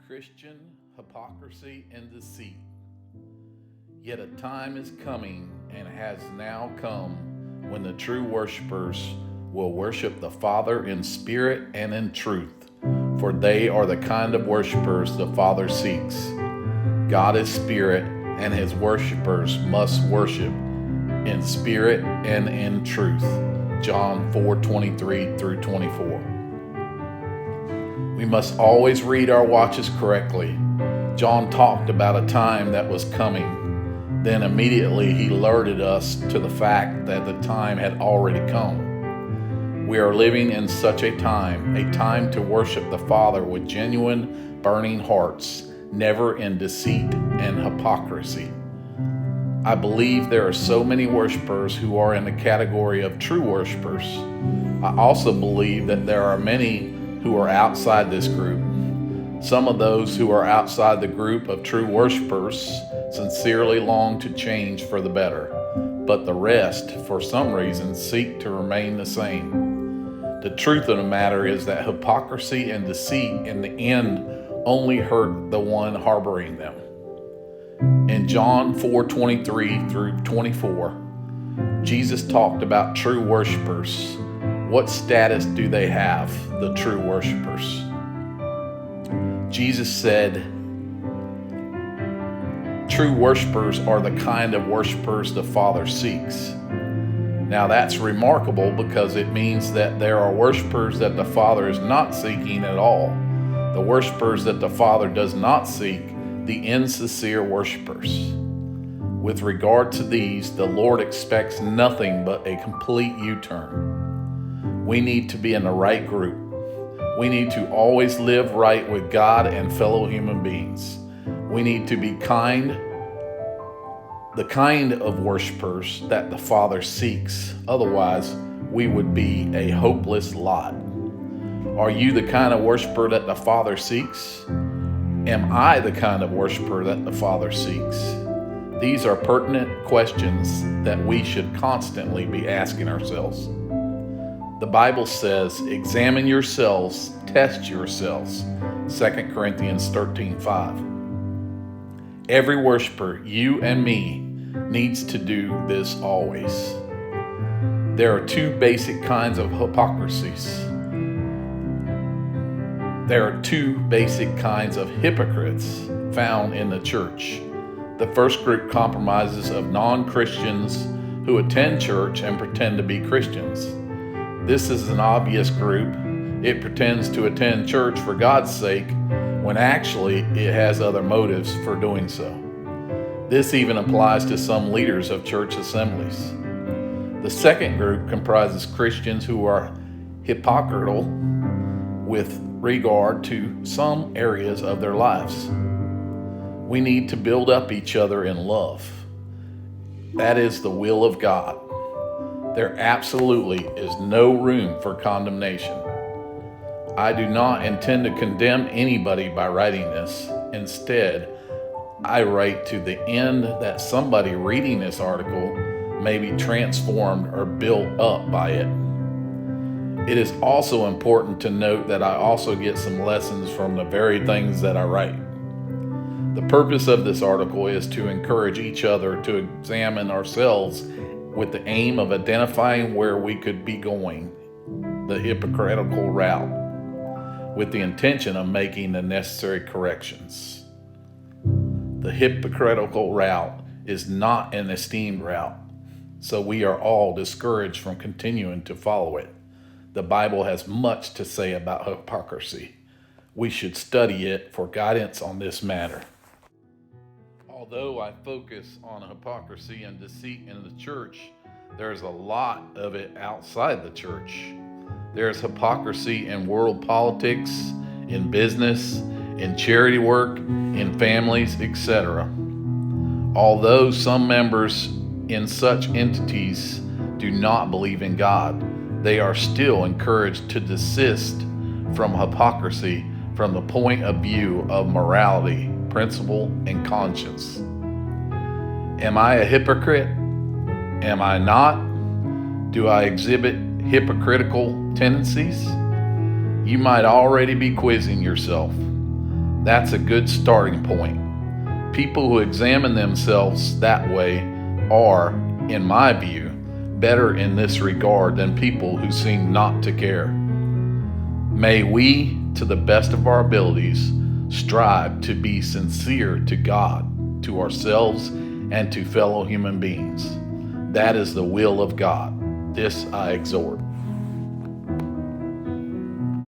Christian hypocrisy and deceit. Yet a time is coming and has now come when the true worshipers will worship the Father in spirit and in truth, for they are the kind of worshipers the Father seeks. God is spirit, and his worshipers must worship in spirit and in truth. John 4:23 through 24. We must always read our watches correctly. John talked about a time that was coming. Then immediately he alerted us to the fact that the time had already come. We are living in such a time to worship the Father with genuine, burning hearts, never in deceit and hypocrisy. I believe there are so many worshipers who are in the category of true worshipers. I also believe that there are many who are outside this group. Some of those who are outside the group of true worshipers sincerely long to change for the better, but the rest, for some reason, seek to remain the same. The truth of the matter is that hypocrisy and deceit in the end only hurt the one harboring them. In John 4:23 through 24, Jesus talked about true worshipers. What status do they have, the true worshipers? Jesus said, true worshipers are the kind of worshipers the Father seeks. Now that's remarkable because it means that there are worshipers that the Father is not seeking at all. The worshipers that the Father does not seek, the insincere worshipers. With regard to these, the Lord expects nothing but a complete U-turn. We need to be in the right group. We need to always live right with God and fellow human beings. We need to be the kind of worshipers that the Father seeks. Otherwise, we would be a hopeless lot. Are you the kind of worshiper that the Father seeks? Am I the kind of worshiper that the Father seeks? These are pertinent questions that we should constantly be asking ourselves. The Bible says, examine yourselves, test yourselves. 2 Corinthians 13:5. Every worshiper, you and me, needs to do this always. There are two basic kinds of hypocrisies. There are two basic kinds of hypocrites found in the church. The first group comprises of non-Christians who attend church and pretend to be Christians. This is an obvious group. It pretends to attend church for God's sake when actually it has other motives for doing so. This even applies to some leaders of church assemblies. The second group comprises Christians who are hypocritical with regard to some areas of their lives. We need to build up each other in love. That is the will of God. There absolutely is no room for condemnation. I do not intend to condemn anybody by writing this. Instead, I write to the end that somebody reading this article may be transformed or built up by it. It is also important to note that I also get some lessons from the very things that I write. The purpose of this article is to encourage each other to examine ourselves with the aim of identifying where we could be going, the hypocritical route, with the intention of making the necessary corrections. The hypocritical route is not an esteemed route, so we are all discouraged from continuing to follow it. The Bible has much to say about hypocrisy. We should study it for guidance on this matter. Although I focus on hypocrisy and deceit in the church, there's a lot of it outside the church. There's hypocrisy in world politics, in business, in charity work, in families, etc. Although some members in such entities do not believe in God, they are still encouraged to desist from hypocrisy from the point of view of morality, principle, and conscience. Am I a hypocrite? Am I not? Do I exhibit hypocritical tendencies? You might already be quizzing yourself. That's a good starting point. People who examine themselves that way are, in my view, better in this regard than people who seem not to care. May we, to the best of our abilities, strive to be sincere to God, to ourselves, and to fellow human beings. That is the will of God. This I exhort.